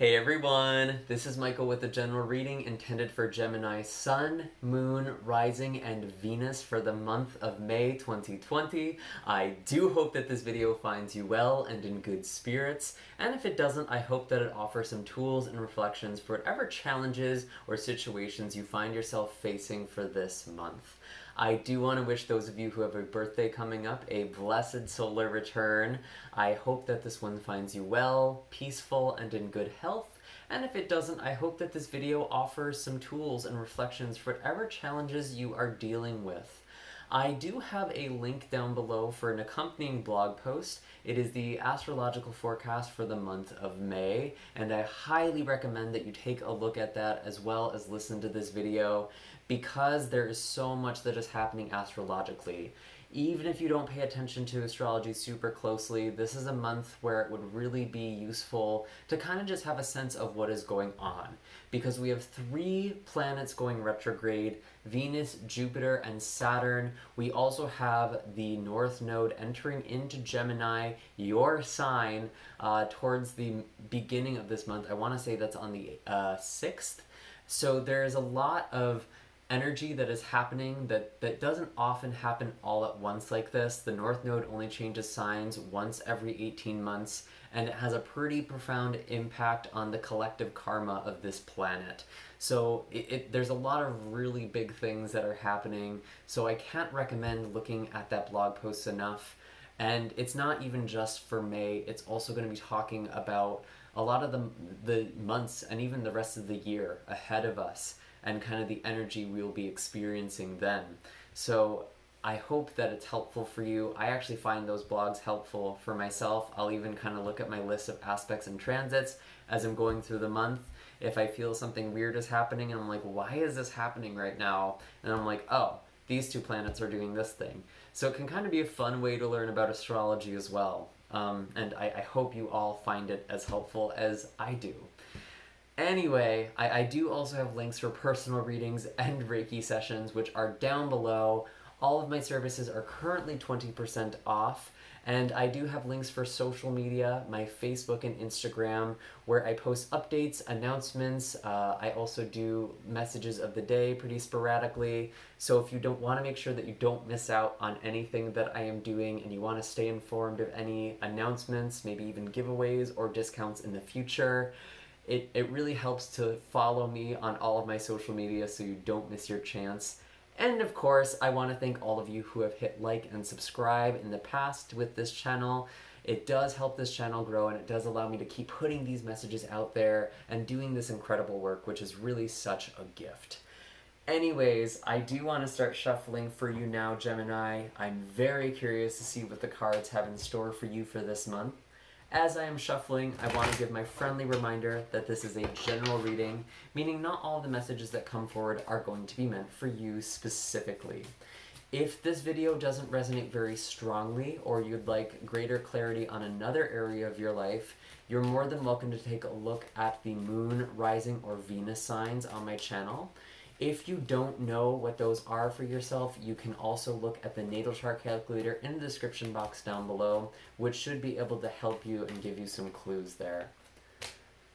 Hey everyone, this is Michael with a general reading intended for Gemini Sun, Moon, Rising, and Venus for the month of May 2020. I do hope that this video finds you well and in good spirits, and if it doesn't, I hope that it offers some tools and reflections for whatever challenges or situations you find yourself facing for this month. I do want to wish those of you who have a birthday coming up a blessed solar return. I hope that this one finds you well, peaceful, and in good health. And if it doesn't, I hope that this video offers some tools and reflections for whatever challenges you are dealing with. I do have a link down below for an accompanying blog post. It is the astrological forecast for the month of May, and I highly recommend that you take a look at that as well as listen to this video, because there is so much that is happening astrologically. Even if you don't pay attention to astrology super closely, this is a month where it would really be useful to kind of just have a sense of what is going on. Because we have 3 planets going retrograde: Venus, Jupiter, and Saturn. We also have the North Node entering into Gemini, your sign, towards the beginning of this month. I want to say that's on the 6th. So there's a lot of energy that is happening that doesn't often happen all at once like this. The North Node only changes signs once every 18 months, and it has a pretty profound impact on the collective karma of this planet. So there's a lot of really big things that are happening, so I can't recommend looking at that blog post enough. And it's not even just for May, it's also going to be talking about a lot of the months and even the rest of the year ahead of us, and kind of the energy we'll be experiencing then. So I hope that it's helpful for you. I actually find those blogs helpful for myself. I'll even kind of look at my list of aspects and transits as I'm going through the month. If I feel something weird is happening and I'm like, why is this happening right now? And I'm like, oh, these 2 planets are doing this thing. So it can kind of be a fun way to learn about astrology as well. And I hope you all find it as helpful as I do. Anyway, I do also have links for personal readings and Reiki sessions, which are down below. All of my services are currently 20% off, and I do have links for social media, my Facebook and Instagram, where I post updates, announcements. I also do messages of the day pretty sporadically. So if you don't want to make sure that you don't miss out on anything that I am doing, and you want to stay informed of any announcements, maybe even giveaways or discounts in the future, it really helps to follow me on all of my social media so you don't miss your chance. And of course, I want to thank all of you who have hit like and subscribe in the past with this channel. It does help this channel grow, and it does allow me to keep putting these messages out there and doing this incredible work, which is really such a gift. Anyways, I do want to start shuffling for you now, Gemini. I'm very curious to see what the cards have in store for you for this month. As I am shuffling, I want to give my friendly reminder that this is a general reading, meaning not all the messages that come forward are going to be meant for you specifically. If this video doesn't resonate very strongly, or you'd like greater clarity on another area of your life, you're more than welcome to take a look at the Moon, Rising, or Venus signs on my channel. If you don't know what those are for yourself, you can also look at the natal chart calculator in the description box down below, which should be able to help you and give you some clues there.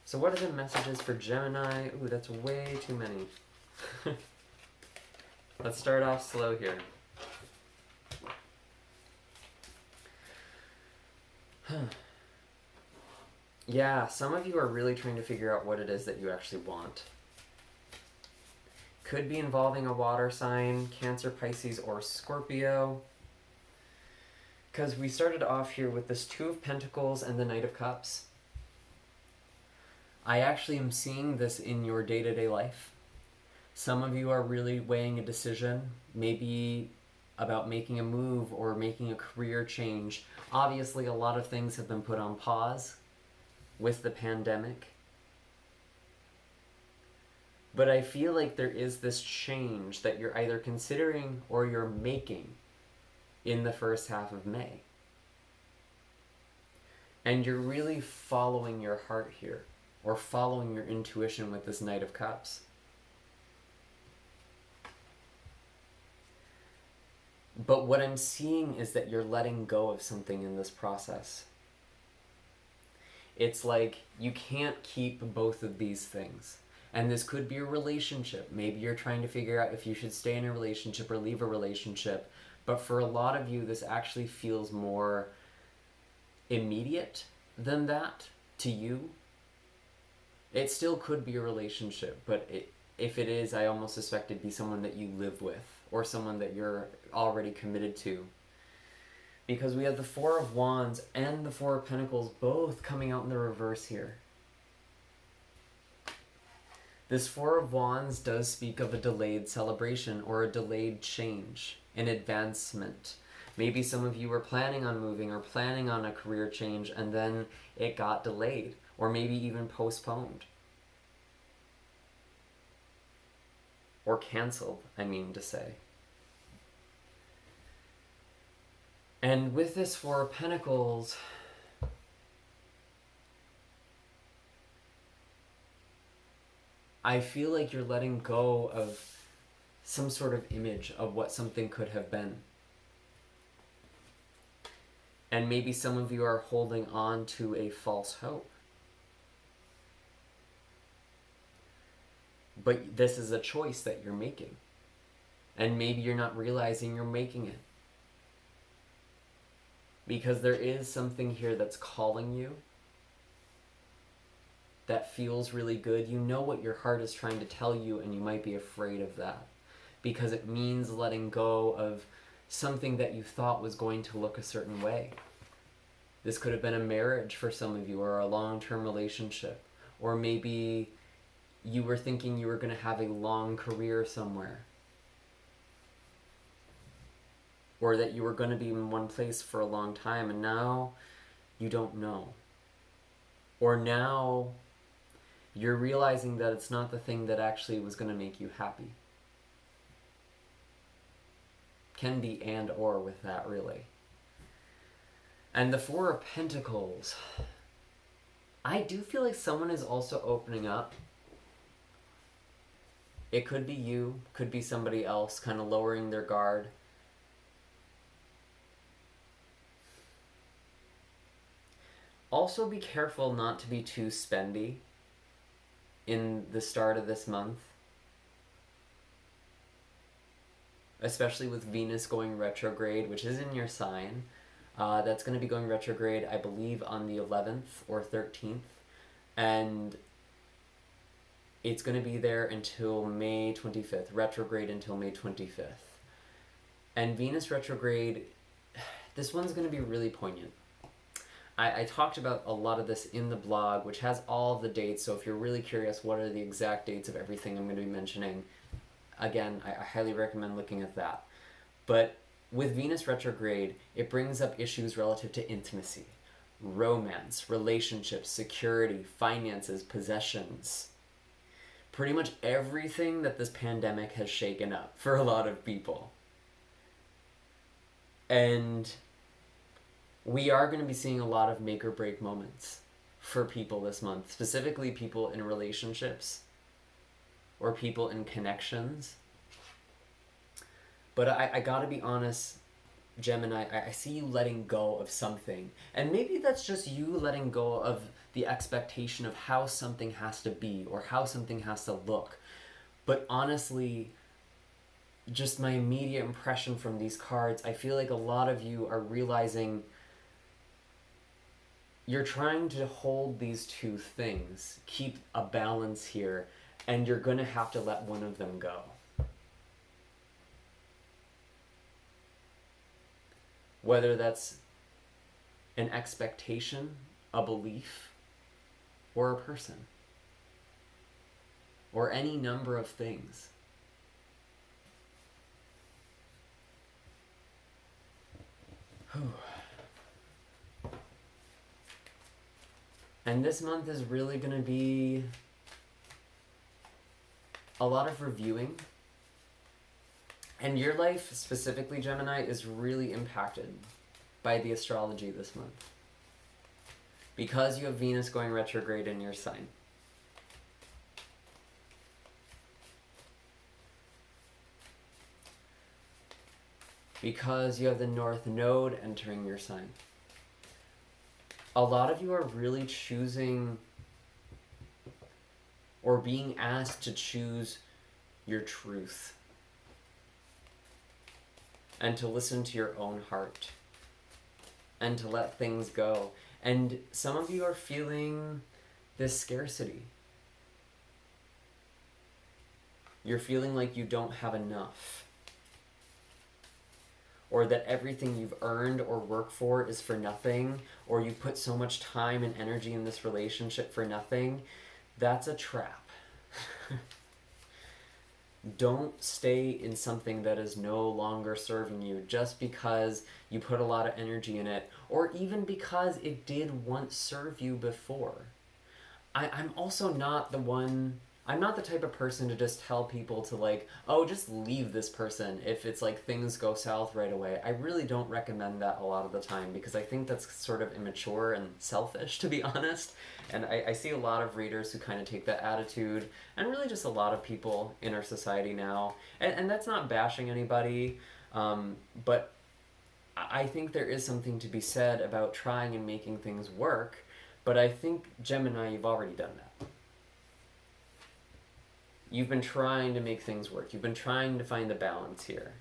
So what are the messages for Gemini? Ooh, that's way too many. Let's start off slow here. Yeah, some of you are really trying to figure out what it is that you actually want. Could be involving a water sign, Cancer, Pisces, or Scorpio. Because we started off here with this 2 of Pentacles and the Knight of Cups. I actually am seeing this in your day-to-day life. Some of you are really weighing a decision, maybe about making a move or making a career change. Obviously, a lot of things have been put on pause with the pandemic. But I feel like there is this change that you're either considering or you're making in the first half of May. And you're really following your heart here, or following your intuition with this Knight of Cups. But what I'm seeing is that you're letting go of something in this process. It's like you can't keep both of these things. And this could be a relationship. Maybe you're trying to figure out if you should stay in a relationship or leave a relationship. But for a lot of you, this actually feels more immediate than that to you. It still could be a relationship, but if it is, I almost suspect it'd be someone that you live with or someone that you're already committed to. Because we have the Four of Wands and the Four of Pentacles both coming out in the reverse here. This Four of Wands does speak of a delayed celebration or a delayed change, an advancement. Maybe some of you were planning on moving or planning on a career change and then it got delayed or maybe even postponed. Or canceled, I mean to say. And with this Four of Pentacles, I feel like you're letting go of some sort of image of what something could have been. And maybe some of you are holding on to a false hope. But this is a choice that you're making. And maybe you're not realizing you're making it. Because there is something here that's calling you, that feels really good. You know what your heart is trying to tell you, and you might be afraid of that. Because it means letting go of something that you thought was going to look a certain way. This could have been a marriage for some of you, or a long-term relationship. Or maybe you were thinking you were going to have a long career somewhere. Or that you were going to be in one place for a long time, and now you don't know. Or now you're realizing that it's not the thing that actually was going to make you happy. Can be and or with that, really. And the Four of Pentacles. I do feel like someone is also opening up. It could be you, could be somebody else, kind of lowering their guard. Also be careful not to be too spendy in the start of this month. Especially with Venus going retrograde, which is in your sign. That's going to be going retrograde, I believe, on the 11th or 13th. And it's going to be there until May 25th. Retrograde until May 25th. And Venus retrograde, this one's going to be really poignant. I talked about a lot of this in the blog, which has all of the dates. So if you're really curious what are the exact dates of everything I'm going to be mentioning, again, I highly recommend looking at that. But with Venus retrograde, it brings up issues relative to intimacy, romance, relationships, security, finances, possessions. Pretty much everything that this pandemic has shaken up for a lot of people. And we are going to be seeing a lot of make or break moments for people this month, specifically people in relationships or people in connections. But I gotta be honest, Gemini, I see you letting go of something. And maybe that's just you letting go of the expectation of how something has to be or how something has to look. But honestly, just my immediate impression from these cards, I feel like a lot of you are realizing you're trying to hold these two things, keep a balance here, and you're going to have to let one of them go. Whether that's an expectation, a belief, or a person, or any number of things. And this month is really going to be a lot of reviewing. And your life, specifically Gemini, is really impacted by the astrology this month. Because you have Venus going retrograde in your sign. Because you have the North Node entering your sign. a lot of you are really choosing or being asked to choose your truth and to listen to your own heart and to let things go. And some of you are feeling this scarcity. You're feeling like you don't have enough, or that everything you've earned or worked for is for nothing, or you put so much time and energy in this relationship for nothing. That's a trap. Don't stay in something that is no longer serving you just because you put a lot of energy in it, or even because it did once serve you before. I'm also not I'm not the type of person to just tell people to like, oh, just leave this person if it's like things go south right away. I really don't recommend that a lot of the time because I think that's sort of immature and selfish, to be honest. And I see a lot of readers who kind of take that attitude, and really just a lot of people in our society now. And that's not bashing anybody, but I think there is something to be said about trying and making things work. But I think, Gemini, you've already done that. You've been trying to make things work. You've been trying to find the balance here.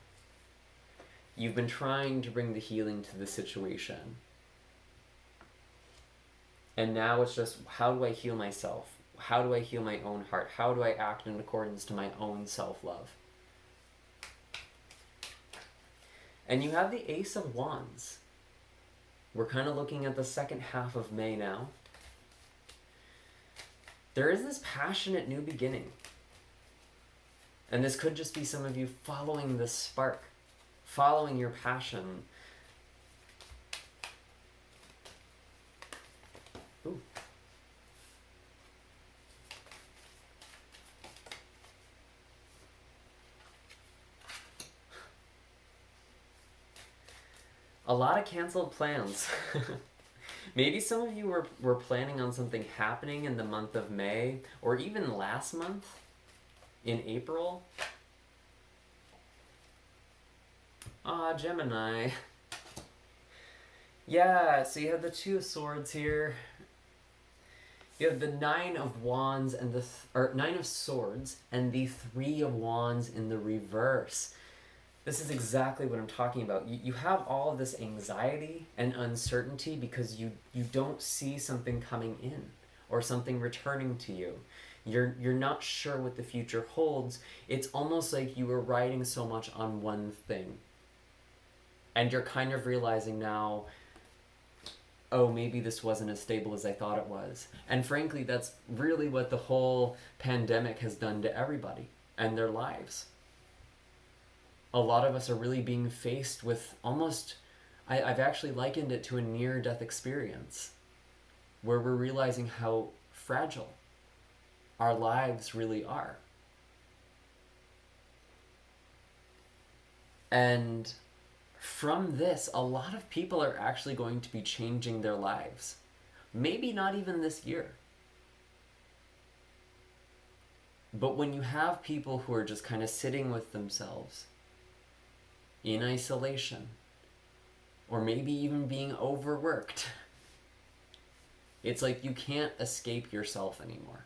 You've been trying to bring the healing to the situation. And now it's just, how do I heal myself? How do I heal my own heart? How do I act in accordance to my own self-love? And you have the Ace of Wands. We're kind of looking at the second half of May now. There is this passionate new beginning. And this could just be some of you following this spark, following your passion. Ooh. A lot of canceled plans. Maybe some of you were planning on something happening in the month of May, or even last month, in April. Gemini. Yeah, so you have the Two of Swords here. You have the Nine of Wands and Nine of Swords and the Three of Wands in the reverse. This is exactly what I'm talking about. You have all of this anxiety and uncertainty because you don't see something coming in or something returning to you. You're not sure what the future holds. It's almost like you were riding so much on one thing. And you're kind of realizing now, oh, maybe this wasn't as stable as I thought it was. And frankly, that's really what the whole pandemic has done to everybody and their lives. A lot of us are really being faced with almost, I've actually likened it to a near-death experience, where we're realizing how fragile our lives really are. And from this, a lot of people are actually going to be changing their lives. Maybe not even this year. But when you have people who are just kind of sitting with themselves in isolation, or maybe even being overworked, it's like you can't escape yourself anymore.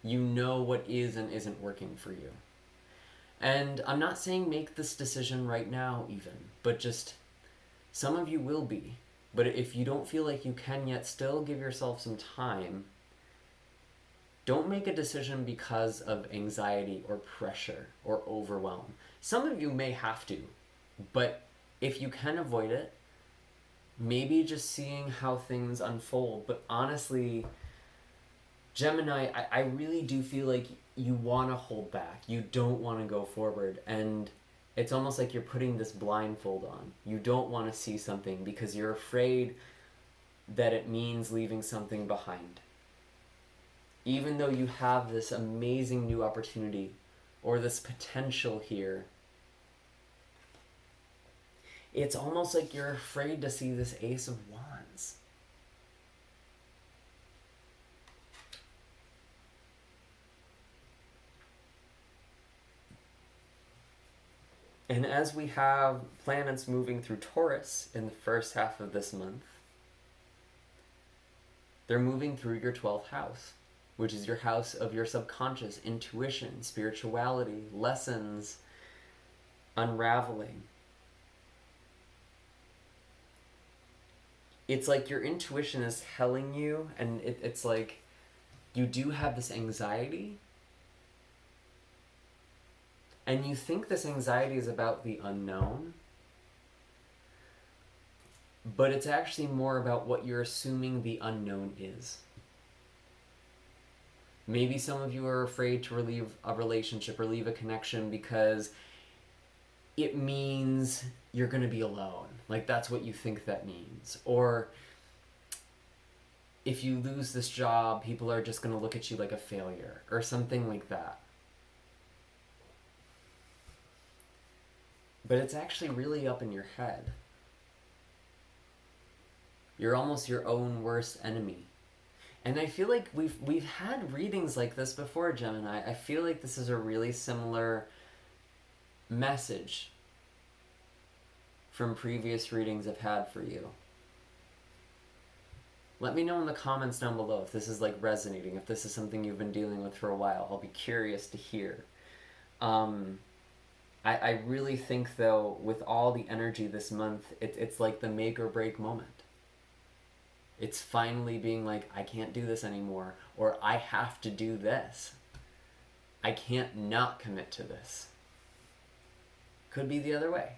You know what is and isn't working for you. And I'm not saying make this decision right now even, but just some of you will be. But if you don't feel like you can yet, still give yourself some time. Don't make a decision because of anxiety or pressure or overwhelm. Some of you may have to, but if you can avoid it, maybe just seeing how things unfold. But honestly, Gemini, I really do feel like you want to hold back. You don't want to go forward. And it's almost like you're putting this blindfold on. You don't want to see something because you're afraid that it means leaving something behind. Even though you have this amazing new opportunity or this potential here, it's almost like you're afraid to see this Ace of Wands. And as we have planets moving through Taurus in the first half of this month, they're moving through your 12th house, which is your house of your subconscious, intuition, spirituality, lessons, unraveling. It's like your intuition is telling you, and it's like you do have this anxiety, and you think this anxiety is about the unknown, but it's actually more about what you're assuming the unknown is. Maybe some of you are afraid to leave a relationship or leave a connection because it means you're going to be alone. Like, that's what you think that means. Or if you lose this job, people are just going to look at you like a failure or something like that. But it's actually really up in your head. You're almost your own worst enemy. And I feel like we've had readings like this before, Gemini. I feel like this is a really similar message from previous readings I've had for you. Let me know in the comments down below if this is like resonating, if this is something you've been dealing with for a while. I'll be curious to hear. I really think, though, with all the energy this month, it's like the make or break moment. It's finally being like, I can't do this anymore, or I have to do this. I can't not commit to this. Could be the other way.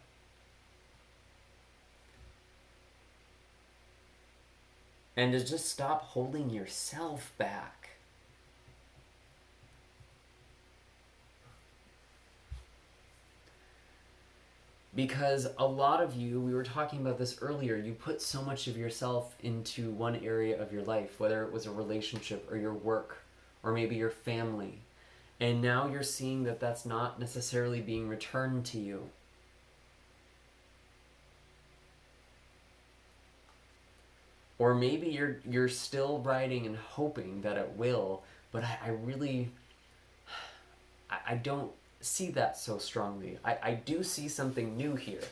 And to just stop holding yourself back. Because a lot of you, we were talking about this earlier, you put so much of yourself into one area of your life, whether it was a relationship or your work or maybe your family. And now you're seeing that that's not necessarily being returned to you. Or maybe you're still writing and hoping that it will, but I don't see that so strongly. I do see something new here.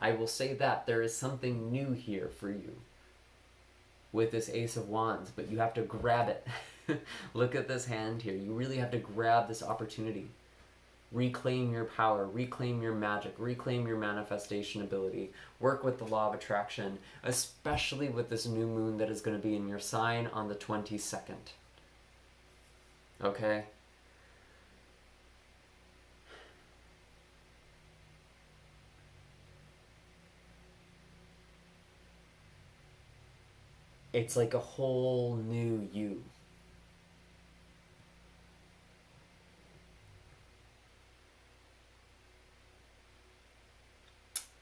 I will say that. There is something new here for you with this Ace of Wands, but you have to grab it. Look at this hand here. You really have to grab this opportunity. Reclaim your power, reclaim your magic, reclaim your manifestation ability. Work with the law of attraction, especially with this new moon that is going to be in your sign on the 22nd. Okay? It's like a whole new you.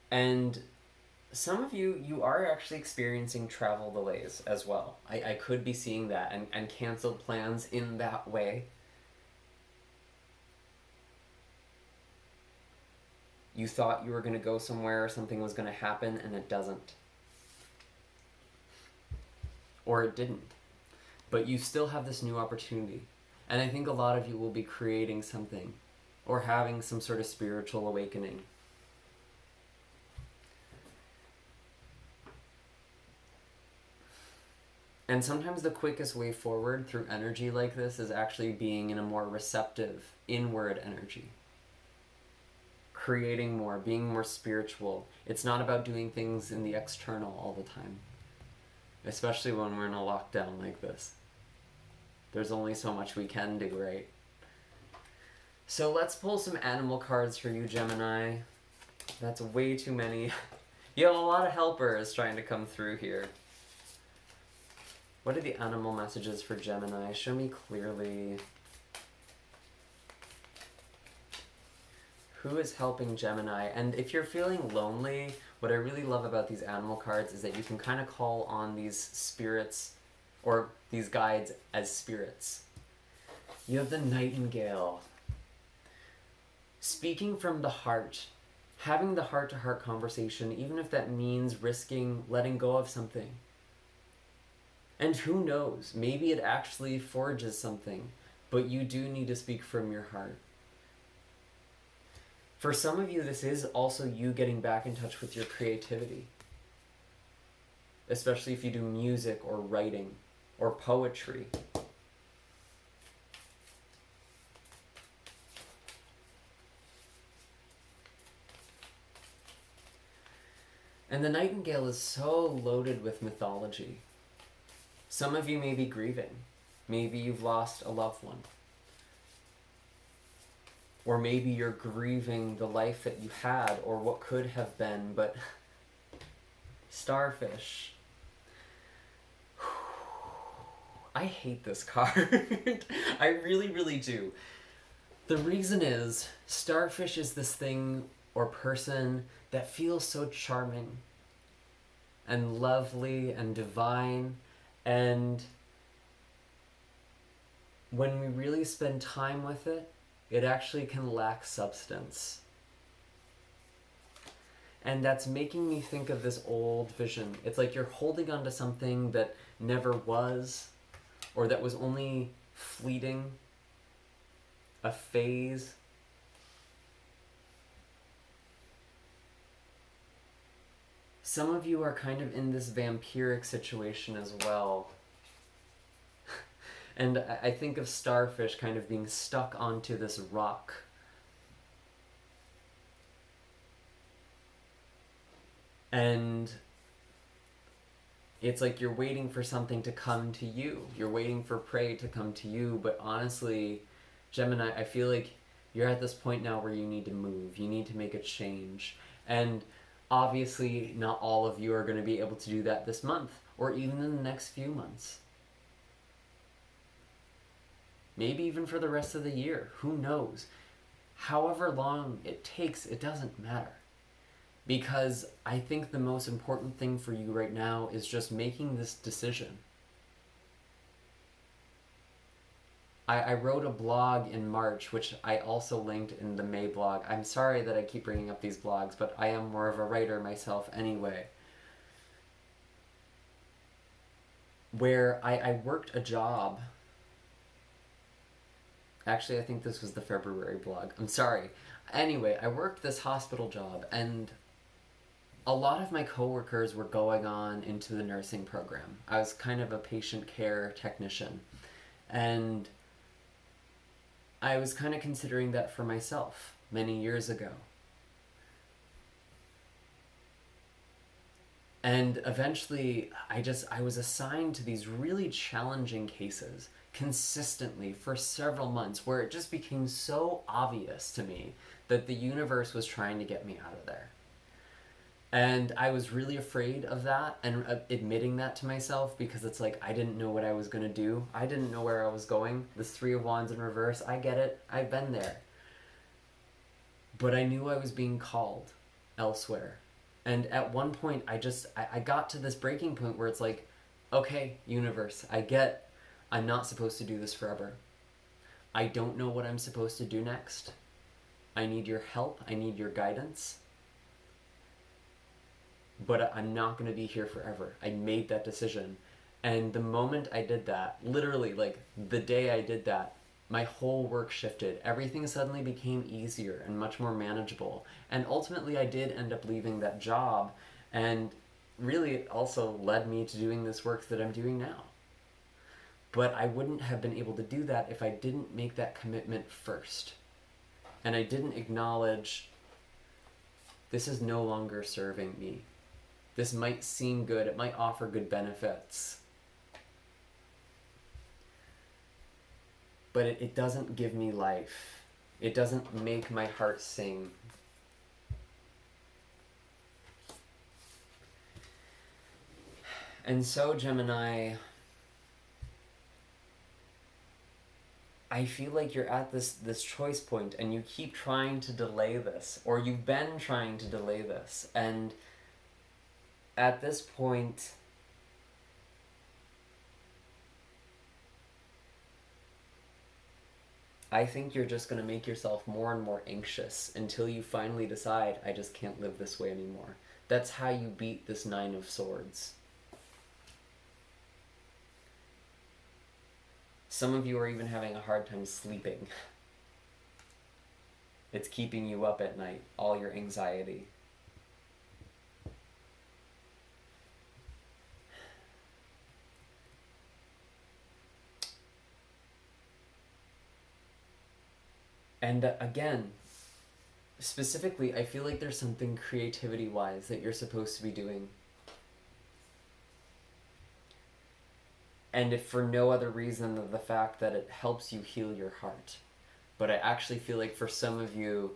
And some of you are actually experiencing travel delays as well. I could be seeing that and canceled plans in that way. You thought you were going to go somewhere or something was going to happen and it doesn't. Or it didn't. But you still have this new opportunity. And I think a lot of you will be creating something or having some sort of spiritual awakening. And sometimes the quickest way forward through energy like this is actually being in a more receptive, inward energy. Creating more, being more spiritual. It's not about doing things in the external all the time. Especially when we're in a lockdown like this. There's only so much we can do, right? So let's pull some animal cards for you, Gemini. That's way too many. You have a lot of helpers trying to come through here. What are the animal messages for Gemini? Show me clearly. Who is helping Gemini? And if you're feeling lonely, what I really love about these animal cards is that you can kind of call on these spirits or these guides as spirits. You have the Nightingale. Speaking from the heart. Having the heart-to-heart conversation, even if that means risking letting go of something. And who knows, maybe it actually forges something, but you do need to speak from your heart. For some of you, this is also you getting back in touch with your creativity, especially if you do music or writing or poetry. And the Nightingale is so loaded with mythology. Some of you may be grieving. Maybe you've lost a loved one. Or maybe you're grieving the life that you had or what could have been, but Starfish. I hate this card. I really, really do. The reason is, Starfish is this thing or person that feels so charming and lovely and divine, and when we really spend time with it, it actually can lack substance. And that's making me think of this old vision. It's like you're holding on to something that never was, or that was only fleeting, a phase. Some of you are kind of in this vampiric situation as well. And I think of Starfish kind of being stuck onto this rock. And it's like you're waiting for something to come to you. You're waiting for prey to come to you. But honestly, Gemini, I feel like you're at this point now where you need to move. You need to make a change. And obviously, not all of you are going to be able to do that this month, or even in the next few months. Maybe even for the rest of the year. Who knows? However long it takes, it doesn't matter. Because I think the most important thing for you right now is just making this decision. I wrote a blog in March, which I also linked in the May blog. I'm sorry that I keep bringing up these blogs, but I am more of a writer myself anyway. Where I worked a job. Actually, I think this was the February blog. I'm sorry. Anyway, I worked this hospital job, and a lot of my coworkers were going on into the nursing program. I was kind of a patient care technician. And I was kind of considering that for myself many years ago. And eventually, I was assigned to these really challenging cases consistently for several months, where it just became so obvious to me that the universe was trying to get me out of there. And I was really afraid of that and admitting that to myself, because it's like I didn't know what I was going to do. I didn't know where I was going. This Three of Wands in reverse, I get it. I've been there. But I knew I was being called elsewhere. And at one point, I got to this breaking point where it's like, okay, universe, I get I'm not supposed to do this forever. I don't know what I'm supposed to do next. I need your help. I need your guidance. But I'm not going to be here forever. I made that decision. And the moment I did that, literally like the day I did that, my whole work shifted. Everything suddenly became easier and much more manageable. And ultimately I did end up leaving that job. And really it also led me to doing this work that I'm doing now. But I wouldn't have been able to do that if I didn't make that commitment first. And I didn't acknowledge, this is no longer serving me. This might seem good, it might offer good benefits, but it doesn't give me life. It doesn't make my heart sing. And so, Gemini, I feel like you're at this choice point and you keep trying to delay this, or you've been trying to delay this, and at this point, I think you're just going to make yourself more and more anxious until you finally decide, I just can't live this way anymore. That's how you beat this Nine of Swords. Some of you are even having a hard time sleeping. It's keeping you up at night, all your anxiety. And again, specifically, I feel like there's something creativity-wise that you're supposed to be doing. And if for no other reason than the fact that it helps you heal your heart. But I actually feel like for some of you,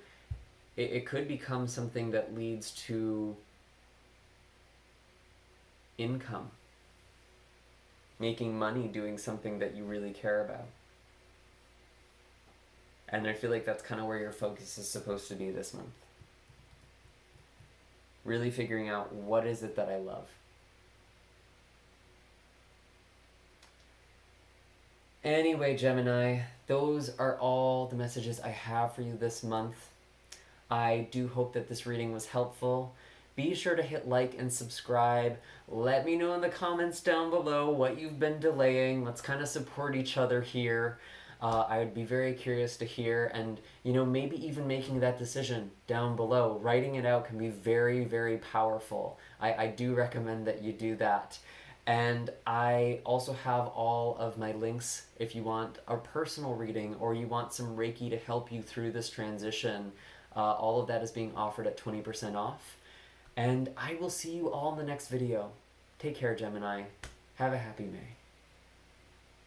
it could become something that leads to income. Making money doing something that you really care about. And I feel like that's kind of where your focus is supposed to be this month. Really figuring out, what is it that I love? Anyway, Gemini, those are all the messages I have for you this month. I do hope that this reading was helpful. Be sure to hit like and subscribe. Let me know in the comments down below what you've been delaying. Let's kind of support each other here. I would be very curious to hear, and maybe even making that decision down below. Writing it out can be very, very powerful. I do recommend that you do that. And I also have all of my links if you want a personal reading or you want some Reiki to help you through this transition. All of that is being offered at 20% off. And I will see you all in the next video. Take care, Gemini. Have a happy May.